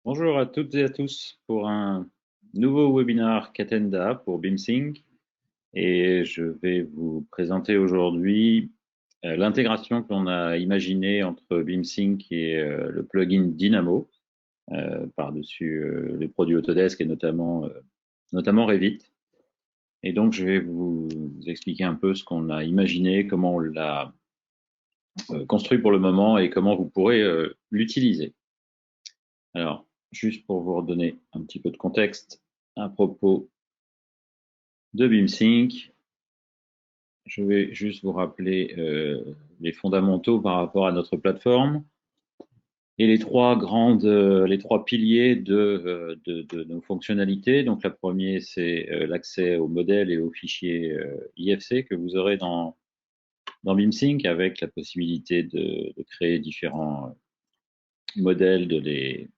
Bonjour à toutes et à tous pour un nouveau webinaire Katenda pour BeamSync et je vais vous présenter aujourd'hui l'intégration qu'on a imaginée entre BeamSync et le plugin Dynamo par-dessus les produits Autodesk et notamment Revit. Et donc je vais vous expliquer un peu ce qu'on a imaginé, comment on l'a construit pour le moment et comment vous pourrez l'utiliser. Alors, juste pour vous redonner un petit peu de contexte à propos de BeamSync, je vais juste vous rappeler les fondamentaux par rapport à notre plateforme et les trois piliers de nos fonctionnalités. Donc, la première, c'est l'accès aux modèles et aux fichiers IFC que vous aurez dans BeamSync avec la possibilité de créer différents modèles, de les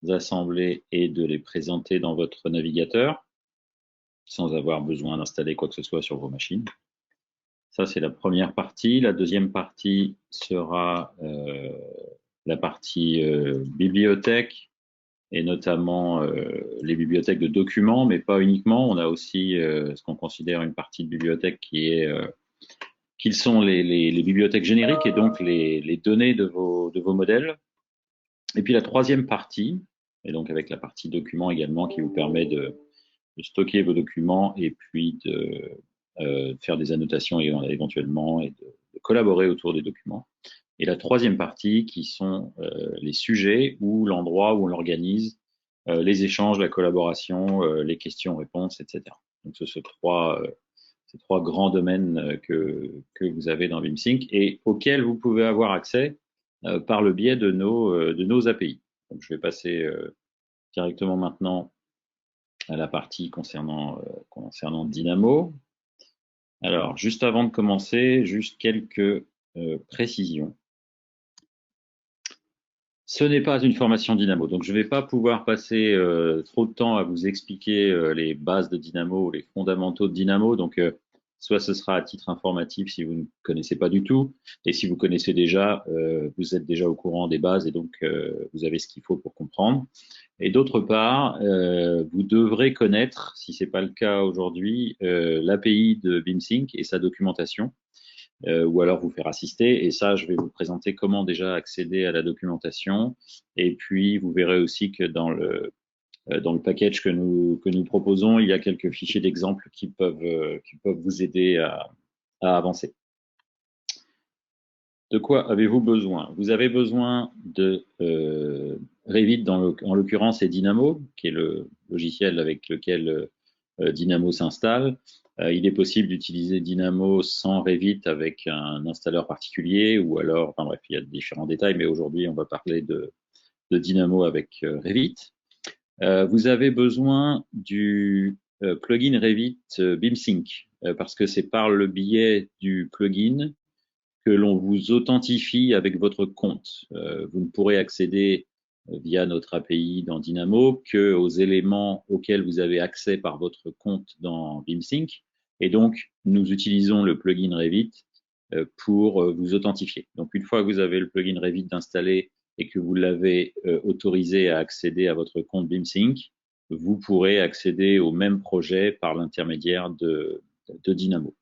assembler et de les présenter dans votre navigateur sans avoir besoin d'installer quoi que ce soit sur vos machines. Ça, c'est la première partie. La deuxième partie sera la partie bibliothèque et notamment les bibliothèques de documents, mais pas uniquement. On a aussi ce qu'on considère une partie de bibliothèque qui sont les bibliothèques génériques et donc les données de vos modèles. Et puis la troisième partie, et donc avec la partie documents également qui vous permet de stocker vos documents et puis de faire des annotations éventuellement et de collaborer autour des documents. Et la troisième partie qui sont les sujets ou l'endroit où on organise les échanges, la collaboration, les questions-réponses, etc. Donc ce sont ces trois grands domaines que vous avez dans BeamSync et auxquels vous pouvez avoir accès par le biais de nos API. Donc je vais passer directement maintenant à la partie concernant Dynamo. Alors, juste avant de commencer, juste quelques précisions. Ce n'est pas une formation Dynamo, donc je ne vais pas pouvoir passer trop de temps à vous expliquer les bases de Dynamo, les fondamentaux de Dynamo. Donc, soit ce sera à titre informatif si vous ne connaissez pas du tout, et si vous connaissez déjà, vous êtes déjà au courant des bases et donc vous avez ce qu'il faut pour comprendre. Et d'autre part, vous devrez connaître, si ce n'est pas le cas aujourd'hui, l'API de BeamSync et sa documentation, ou alors vous faire assister. Et ça, je vais vous présenter comment déjà accéder à la documentation. Et puis, vous verrez aussi que dans le package que nous proposons, il y a quelques fichiers d'exemple qui peuvent vous aider à avancer. De quoi avez-vous besoin? Vous avez besoin de Revit, en l'occurrence, et Dynamo, qui est le logiciel avec lequel Dynamo s'installe. Il est possible d'utiliser Dynamo sans Revit avec un installeur particulier, ou alors, enfin bref, il y a différents détails, mais aujourd'hui, on va parler de Dynamo avec Revit. Vous avez besoin du plugin Revit BeamSync, parce que c'est par le biais du plugin que l'on vous authentifie avec votre compte. Vous ne pourrez accéder via notre API dans Dynamo que aux éléments auxquels vous avez accès par votre compte dans BeamSync. Et donc, nous utilisons le plugin Revit pour vous authentifier. Donc, une fois que vous avez le plugin Revit installé et que vous l'avez autorisé à accéder à votre compte BeamSync, vous pourrez accéder au même projet par l'intermédiaire de Dynamo.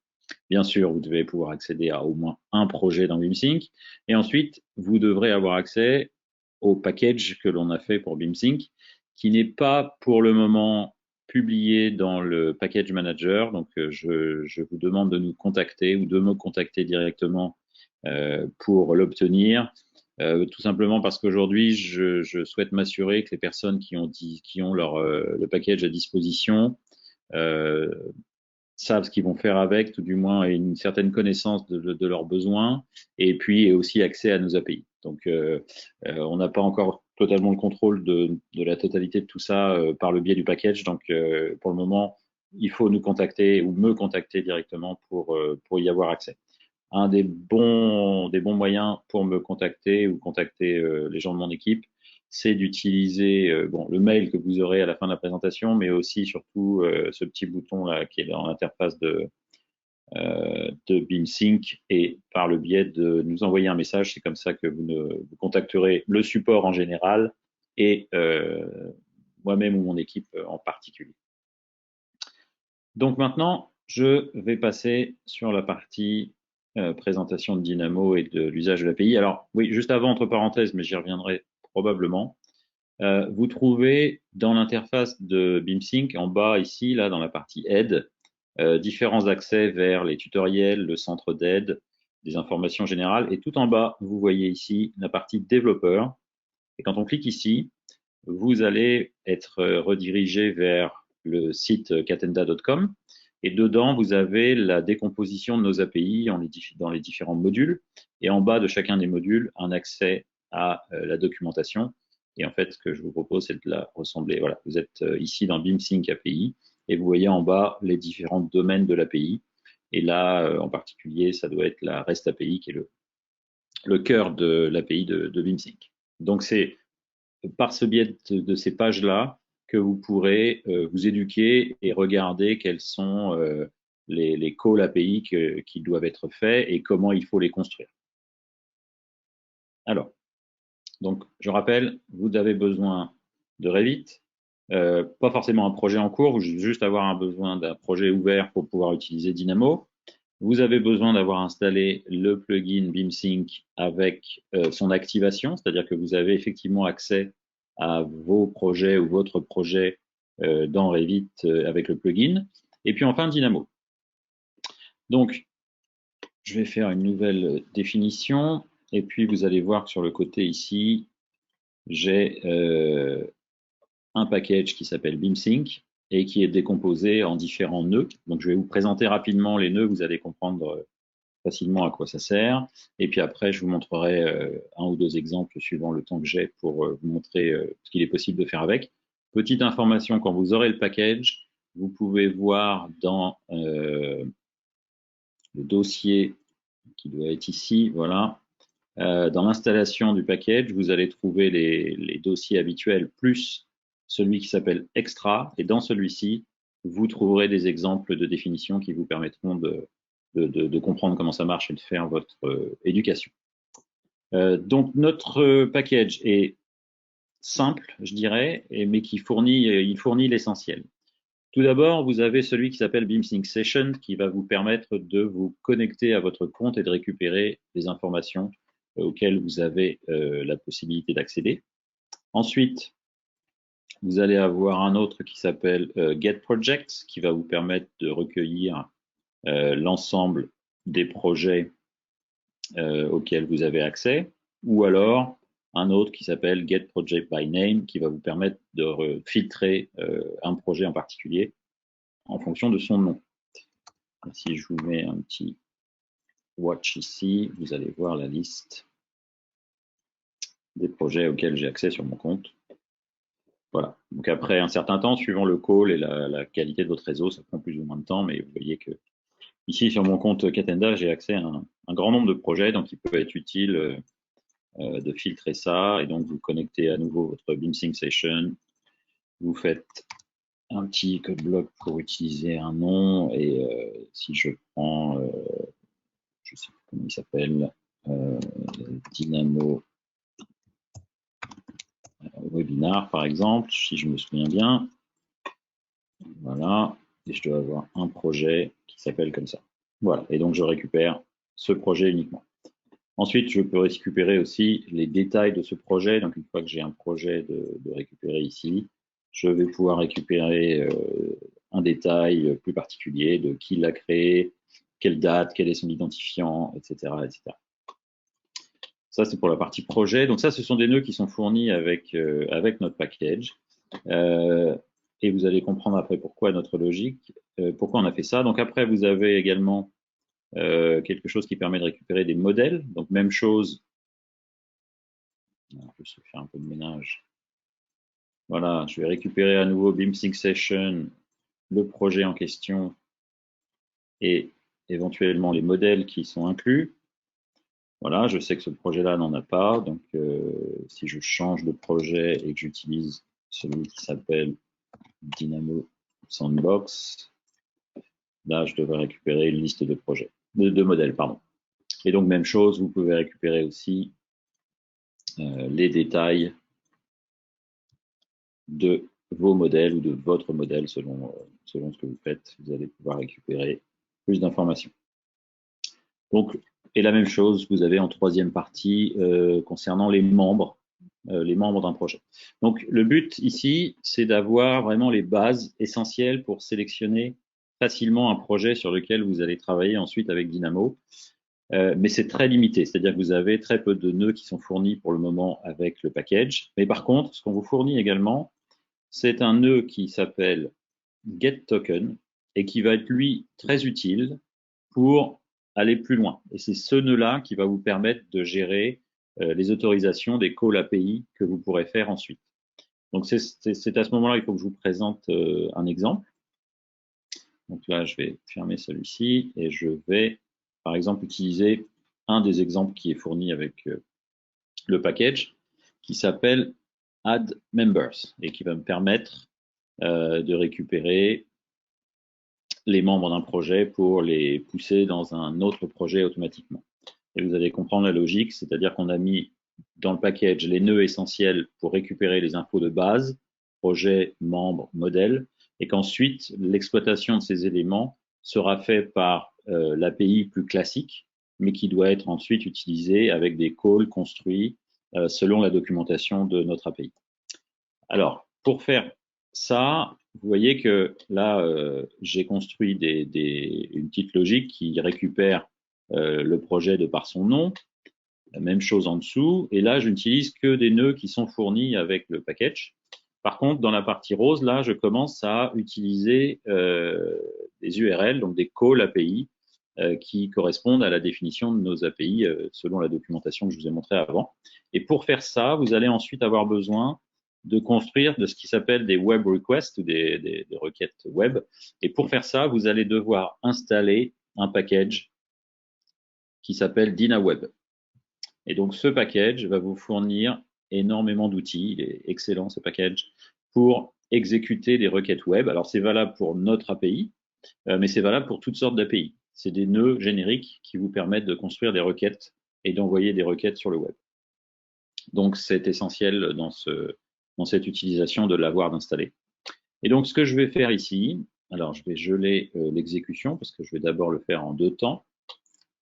Bien sûr, vous devez pouvoir accéder à au moins un projet dans BeamSync. Et ensuite, vous devrez avoir accès au package que l'on a fait pour BeamSync, qui n'est pas pour le moment publié dans le package manager. Donc, je vous demande de nous contacter ou de me contacter directement pour l'obtenir. Tout simplement parce qu'aujourd'hui, je souhaite m'assurer que les personnes qui ont le package à disposition savent ce qu'ils vont faire avec, tout du moins, et une certaine connaissance de leurs besoins, et puis aussi accès à nos API. Donc, on n'a pas encore totalement le contrôle de la totalité de tout ça par le biais du package. Donc, pour le moment, il faut nous contacter ou me contacter directement pour y avoir accès. Un des bons moyens pour me contacter ou contacter les gens de mon équipe, c'est d'utiliser le mail que vous aurez à la fin de la présentation, mais aussi surtout ce petit bouton là qui est dans l'interface de BeamSync et par le biais de nous envoyer un message. C'est comme ça que vous contacterez le support en général et moi-même ou mon équipe en particulier. Donc maintenant, je vais passer sur la partie présentation de Dynamo et de l'usage de l'API. Alors oui, juste avant, entre parenthèses, mais j'y reviendrai probablement. Vous trouvez dans l'interface de BeamSync, en bas ici, là, dans la partie aide, différents accès vers les tutoriels, le centre d'aide, des informations générales. Et tout en bas, vous voyez ici la partie développeur. Et quand on clique ici, vous allez être redirigé vers le site katenda.com. Et dedans, vous avez la décomposition de nos API dans les différents modules. Et en bas de chacun des modules, un accès à la documentation. Et en fait, ce que je vous propose, c'est de la ressembler. Voilà, vous êtes ici dans BeamSync API et vous voyez en bas les différents domaines de l'API. Et là, en particulier, ça doit être la REST API qui est le cœur de l'API de BeamSync. Donc, c'est par ce biais de ces pages-là que vous pourrez vous éduquer et regarder quels sont les calls API qui doivent être faits et comment il faut les construire. Alors, donc, je rappelle, vous avez besoin de Revit, pas forcément un projet en cours, vous juste avoir besoin d'un projet ouvert pour pouvoir utiliser Dynamo. Vous avez besoin d'avoir installé le plugin BeamSync avec son activation, c'est-à-dire que vous avez effectivement accès à vos projets ou votre projet dans Revit avec le plugin. Et puis enfin, Dynamo. Donc, je vais faire une nouvelle définition. Et puis, vous allez voir que sur le côté ici, j'ai un package qui s'appelle BeamSync et qui est décomposé en différents nœuds. Donc, je vais vous présenter rapidement les nœuds, vous allez comprendre facilement à quoi ça sert. Et puis après, je vous montrerai un ou deux exemples suivant le temps que j'ai pour vous montrer ce qu'il est possible de faire avec. Petite information, quand vous aurez le package, vous pouvez voir dans le dossier qui doit être ici, voilà. Dans l'installation du package, vous allez trouver les dossiers habituels plus celui qui s'appelle Extra. Et dans celui-ci, vous trouverez des exemples de définitions qui vous permettront de comprendre comment ça marche et de faire votre éducation. Donc notre package est simple, je dirais, mais il fournit l'essentiel. Tout d'abord, vous avez celui qui s'appelle BeamSync Session qui va vous permettre de vous connecter à votre compte et de récupérer les informations auxquelles vous avez la possibilité d'accéder. Ensuite, vous allez avoir un autre qui s'appelle Get Projects qui va vous permettre de recueillir l'ensemble des projets auxquels vous avez accès, ou alors un autre qui s'appelle Get Project by Name qui va vous permettre de filtrer un projet en particulier en fonction de son nom. Et si je vous mets un petit watch ici, vous allez voir la liste des projets auxquels j'ai accès sur mon compte. Voilà. Donc après un certain temps, suivant le call et la qualité de votre réseau, ça prend plus ou moins de temps, mais vous voyez que ici sur mon compte Katenda, j'ai accès à un grand nombre de projets, donc il peut être utile de filtrer ça et donc vous connectez à nouveau votre BeamSync Session. Vous faites un petit code block pour utiliser un nom et si je prends, je sais plus comment il s'appelle, Dynamo Webinar par exemple, si je me souviens bien. Voilà, et je dois avoir un projet qui s'appelle comme ça. Voilà, et donc je récupère ce projet uniquement. Ensuite, je peux récupérer aussi les détails de ce projet. Donc, une fois que j'ai un projet de récupérer ici, je vais pouvoir récupérer un détail plus particulier de qui l'a créé, quelle date, quel est son identifiant, etc., etc. Ça, c'est pour la partie projet. Donc, ça, ce sont des nœuds qui sont fournis avec notre package. Et vous allez comprendre après pourquoi notre logique, pourquoi on a fait ça. Donc, après, vous avez également quelque chose qui permet de récupérer des modèles. Donc, même chose. Alors, je vais faire un peu de ménage. Voilà, je vais récupérer à nouveau BeamSync Session, le projet en question et éventuellement les modèles qui sont inclus. Voilà, je sais que ce projet-là n'en a pas. Donc, si je change de projet et que j'utilise celui qui s'appelle Dynamo Sandbox, là, je devrais récupérer une liste de projets, de modèles, pardon. Et donc, même chose, vous pouvez récupérer aussi les détails de vos modèles ou de votre modèle selon ce que vous faites. Vous allez pouvoir récupérer plus d'informations. Donc, et la même chose, vous avez en troisième partie concernant les membres d'un projet. Donc, le but ici, c'est d'avoir vraiment les bases essentielles pour sélectionner facilement un projet sur lequel vous allez travailler ensuite avec Dynamo. Mais c'est très limité, c'est-à-dire que vous avez très peu de nœuds qui sont fournis pour le moment avec le package. Mais par contre, ce qu'on vous fournit également, c'est un nœud qui s'appelle getToken et qui va être, lui, très utile pour aller plus loin. Et c'est ce nœud-là qui va vous permettre de gérer les autorisations des calls API que vous pourrez faire ensuite. Donc, c'est à ce moment-là qu'il faut que je vous présente un exemple. Donc là, je vais fermer celui-ci et je vais, par exemple, utiliser un des exemples qui est fourni avec le package qui s'appelle Add Members et qui va me permettre de récupérer les membres d'un projet pour les pousser dans un autre projet automatiquement. Et vous allez comprendre la logique, c'est-à-dire qu'on a mis dans le package les nœuds essentiels pour récupérer les infos de base, projet, membre, modèle, et qu'ensuite l'exploitation de ces éléments sera faite par l'API plus classique, mais qui doit être ensuite utilisée avec des calls construits selon la documentation de notre API. Alors, pour faire ça, vous voyez que là, j'ai construit une petite logique qui récupère le projet de par son nom. La même chose en dessous. Et là, je n'utilise que des nœuds qui sont fournis avec le package. Par contre, dans la partie rose, là, je commence à utiliser des URL, donc des calls API, qui correspondent à la définition de nos API selon la documentation que je vous ai montrée avant. Et pour faire ça, vous allez ensuite avoir besoin de construire de ce qui s'appelle des web requests ou des requêtes web. Et pour faire ça, vous allez devoir installer un package qui s'appelle DynaWeb. Et donc, ce package va vous fournir énormément d'outils. Il est excellent, ce package, pour exécuter des requêtes web. Alors, c'est valable pour notre API, mais c'est valable pour toutes sortes d'API. C'est des nœuds génériques qui vous permettent de construire des requêtes et d'envoyer des requêtes sur le web. Donc, c'est essentiel dans cette utilisation de l'avoir d'installer. Et donc, ce que je vais faire ici, alors je vais geler l'exécution parce que je vais d'abord le faire en 2 temps.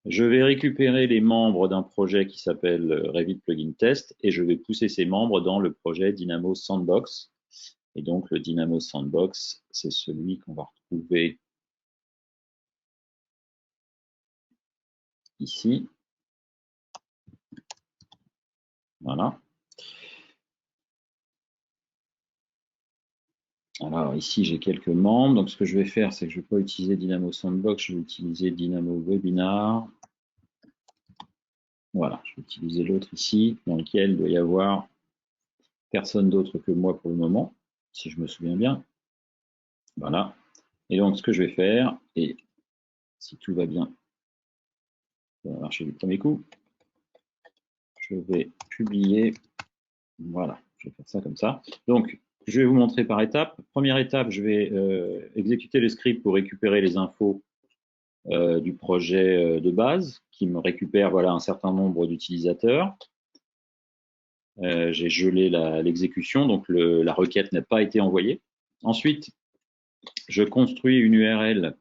Je vais récupérer les membres d'un projet qui s'appelle Revit Plugin Test et je vais pousser ces membres dans le projet Dynamo Sandbox. Et donc, le Dynamo Sandbox, c'est celui qu'on va retrouver ici. Voilà. Alors ici, j'ai quelques membres. Donc, ce que je vais faire, c'est que je ne vais pas utiliser Dynamo Sandbox, je vais utiliser Dynamo Webinar. Voilà, je vais utiliser l'autre ici, dans lequel il doit y avoir personne d'autre que moi pour le moment, si je me souviens bien. Voilà. Et donc, ce que je vais faire, et si tout va bien, ça va marcher du premier coup, je vais publier. Voilà, je vais faire ça comme ça. Donc, je vais vous montrer par étapes. Première étape, je vais exécuter le script pour récupérer les infos du projet de base, qui me récupère voilà, un certain nombre d'utilisateurs. J'ai gelé l'exécution, donc la requête n'a pas été envoyée. Ensuite, je construis une URL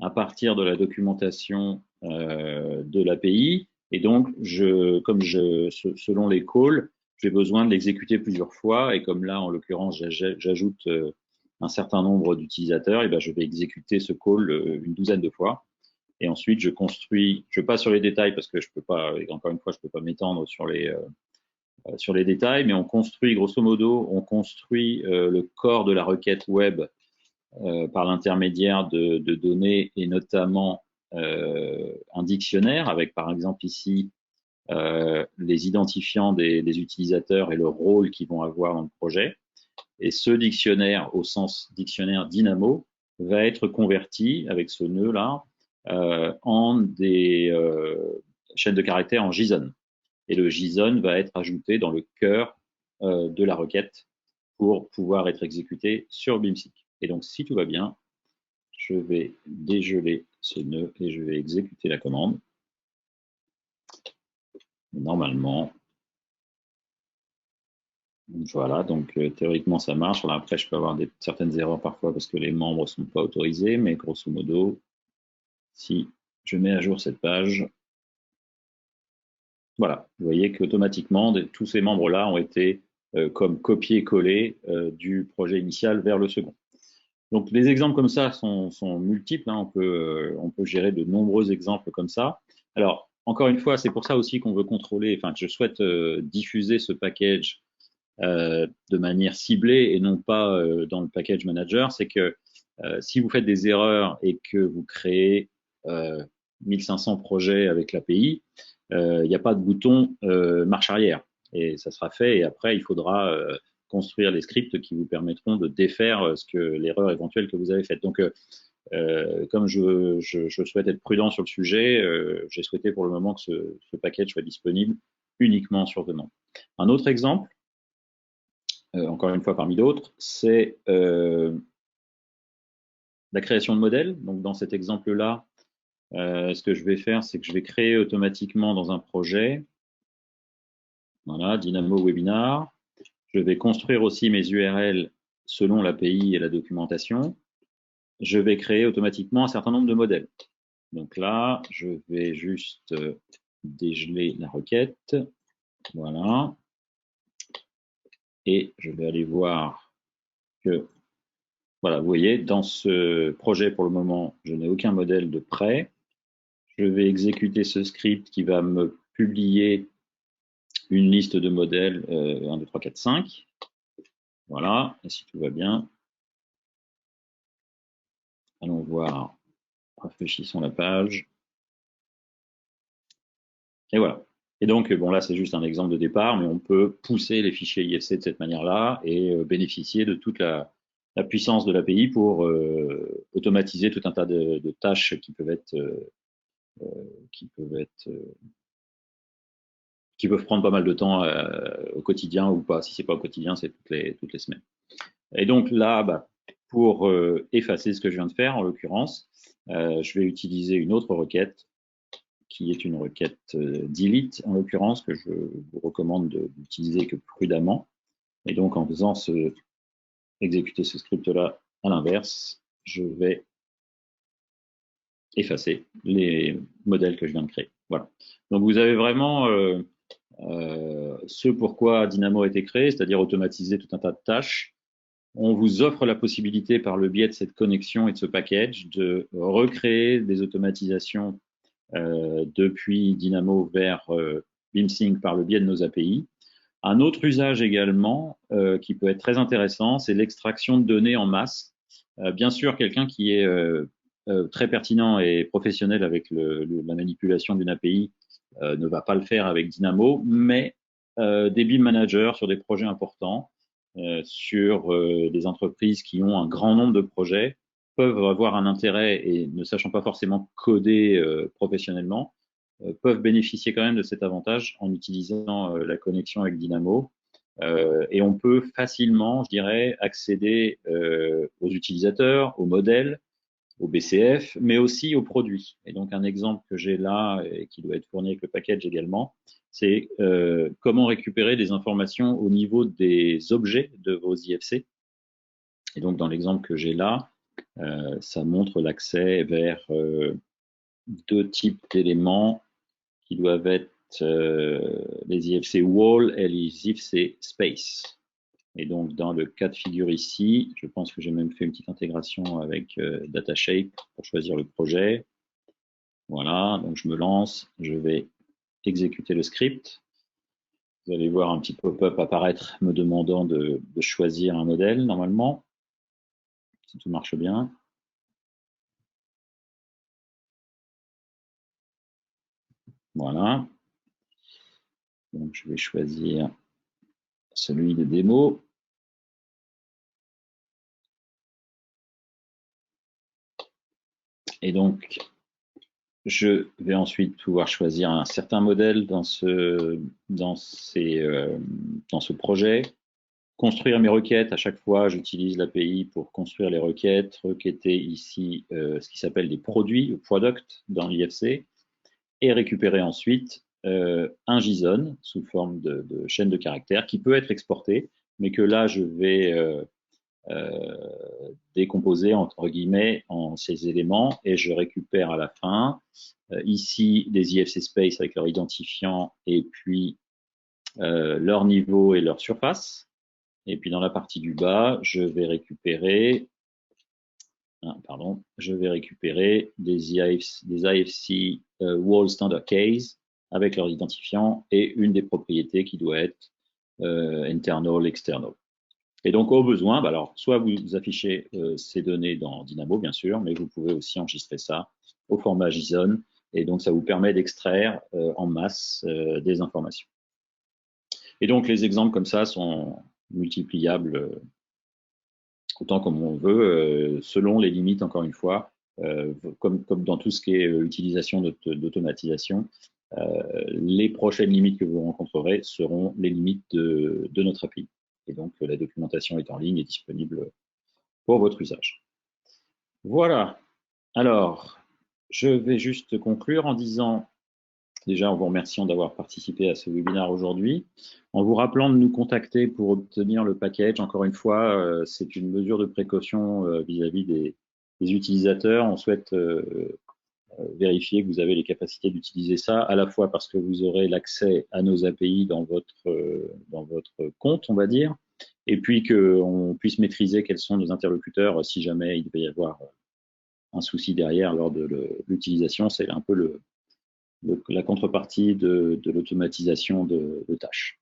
à partir de la documentation de l'API. Et donc, selon les calls, j'ai besoin de l'exécuter plusieurs fois. Et comme là, en l'occurrence, j'ajoute un certain nombre d'utilisateurs, et ben, je vais exécuter ce call une douzaine de fois. Et ensuite, je passe sur les détails parce que je peux pas, encore une fois, je peux pas m'étendre sur les détails, mais on construit, grosso modo, le corps de la requête web par l'intermédiaire de données et notamment un dictionnaire avec par exemple ici les identifiants des utilisateurs et le rôle qu'ils vont avoir dans le projet. Et ce dictionnaire, au sens dictionnaire Dynamo, va être converti avec ce nœud-là en des chaînes de caractères en JSON. Et le JSON va être ajouté dans le cœur de la requête pour pouvoir être exécuté sur BIMSync. Et donc, si tout va bien, je vais dégeler ce nœud et je vais exécuter la commande. Normalement, Voilà, donc théoriquement ça marche. Alors après, je peux avoir certaines erreurs parfois parce que les membres ne sont pas autorisés, mais grosso modo, si je mets à jour cette page, voilà, vous voyez qu'automatiquement, tous ces membres-là ont été comme copier-coller du projet initial vers le second. Donc les exemples comme ça sont multiples, hein. On peut gérer de nombreux exemples comme ça. Alors, encore une fois, c'est pour ça aussi qu'on veut contrôler, enfin, que je souhaite diffuser ce package de manière ciblée et non pas dans le package manager. C'est que si vous faites des erreurs et que vous créez 1500 projets avec l'API, il n'y a pas de bouton marche arrière. Et ça sera fait. Et après, il faudra construire les scripts qui vous permettront de défaire l'erreur éventuelle que vous avez faite. Donc, comme je souhaite être prudent sur le sujet, j'ai souhaité pour le moment que ce package soit disponible uniquement sur demande. Un autre exemple, encore une fois parmi d'autres, c'est la création de modèles. Donc, dans cet exemple-là, ce que je vais faire, c'est que je vais créer automatiquement dans un projet, voilà, Dynamo Webinar. Je vais construire aussi mes URL selon l'API et la documentation. Je vais créer automatiquement un certain nombre de modèles. Donc là, je vais juste dégeler la requête. Voilà. Et je vais aller voir que, voilà, vous voyez, dans ce projet, pour le moment, je n'ai aucun modèle de prêt. Je vais exécuter ce script qui va me publier une liste de modèles 1, 2, 3, 4, 5. Voilà, et si tout va bien, allons voir, rafraîchissons la page. Et voilà. Et donc, bon, là, c'est juste un exemple de départ, mais on peut pousser les fichiers IFC de cette manière-là et bénéficier de toute la puissance de l'API pour automatiser tout un tas de tâches qui peuvent être, qui peuvent être, qui peuvent prendre pas mal de temps au quotidien ou pas. Si c'est pas au quotidien, c'est toutes les semaines. Et donc là, bah, pour effacer ce que je viens de faire, en l'occurrence, je vais utiliser une autre requête qui est une requête delete, en l'occurrence, que je vous recommande d'utiliser que prudemment. Et donc, en faisant exécuter ce script-là à l'inverse, je vais effacer les modèles que je viens de créer. Voilà. Donc, vous avez vraiment ce pourquoi Dynamo a été créé, c'est-à-dire automatiser tout un tas de tâches. On vous offre la possibilité, par le biais de cette connexion et de ce package, de recréer des automatisations depuis Dynamo vers BeamSync par le biais de nos API. Un autre usage également qui peut être très intéressant, c'est l'extraction de données en masse. Bien sûr, quelqu'un qui est très pertinent et professionnel avec la manipulation d'une API ne va pas le faire avec Dynamo, mais des BIM managers sur des projets importants, sur des entreprises qui ont un grand nombre de projets, peuvent avoir un intérêt et ne sachant pas forcément coder professionnellement, peuvent bénéficier quand même de cet avantage en utilisant la connexion avec Dynamo. Et on peut facilement, je dirais, accéder aux utilisateurs, aux modèles, au BCF, mais aussi aux produits. Et donc un exemple que j'ai là et qui doit être fourni avec le package également, c'est comment récupérer des informations au niveau des objets de vos IFC. Et donc dans l'exemple que j'ai là, ça montre l'accès vers deux types d'éléments qui doivent être les IFC Wall et les IFC Space. Et donc, dans le cas de figure ici, je pense que j'ai même fait une petite intégration avec DataShape pour choisir le projet. Voilà, donc je me lance, je vais exécuter le script. Vous allez voir un petit pop-up apparaître me demandant de choisir un modèle, normalement, si tout marche bien. Voilà. Donc, je vais choisir celui de démo. Et donc, je vais ensuite pouvoir choisir un certain modèle dans ce projet. Construire mes requêtes, à chaque fois, j'utilise l'API pour construire les requêtes, requêter ici ce qui s'appelle des produits ou products dans l'IFC et récupérer ensuite un JSON sous forme de chaîne de caractères qui peut être exporté, mais que là, je vais décomposer entre guillemets en ces éléments et je récupère à la fin ici des IFC space avec leur identifiant et puis leur niveau et leur surface. Et puis dans la partie du bas, je vais récupérer des IFC Wall Standard Case avec leur identifiant et une des propriétés qui doit être internal, external. Et donc, au besoin, bah alors, soit vous affichez ces données dans Dynamo, bien sûr, mais vous pouvez aussi enregistrer ça au format JSON. Et donc, ça vous permet d'extraire en masse des informations. Et donc, les exemples comme ça sont multipliables autant comme on veut, selon les limites, encore une fois, comme dans tout ce qui est utilisation d'automatisation. Les prochaines limites que vous rencontrerez seront les limites de notre API. Et donc, la documentation est en ligne et disponible pour votre usage. Voilà. Alors, je vais juste conclure en disant, déjà en vous remerciant d'avoir participé à ce webinaire aujourd'hui, en vous rappelant de nous contacter pour obtenir le package. Encore une fois, c'est une mesure de précaution vis-à-vis des utilisateurs. On souhaite vérifier que vous avez les capacités d'utiliser ça, à la fois parce que vous aurez l'accès à nos API dans votre compte, on va dire, et puis qu'on puisse maîtriser quels sont nos interlocuteurs si jamais il devait y avoir un souci derrière lors de l'utilisation. C'est un peu la contrepartie de l'automatisation de tâches.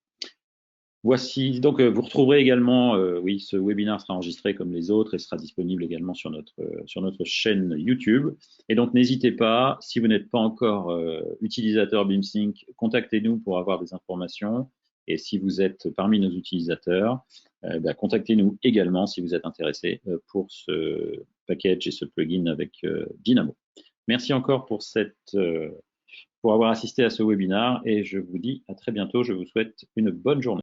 Voici, donc vous retrouverez également, oui, ce webinaire sera enregistré comme les autres et sera disponible également sur notre chaîne YouTube. Et donc n'hésitez pas, si vous n'êtes pas encore utilisateur BeamSync, contactez-nous pour avoir des informations. Et si vous êtes parmi nos utilisateurs, contactez-nous également si vous êtes intéressé pour ce package et ce plugin avec Dynamo. Merci encore pour avoir assisté à ce webinaire et je vous dis à très bientôt. Je vous souhaite une bonne journée.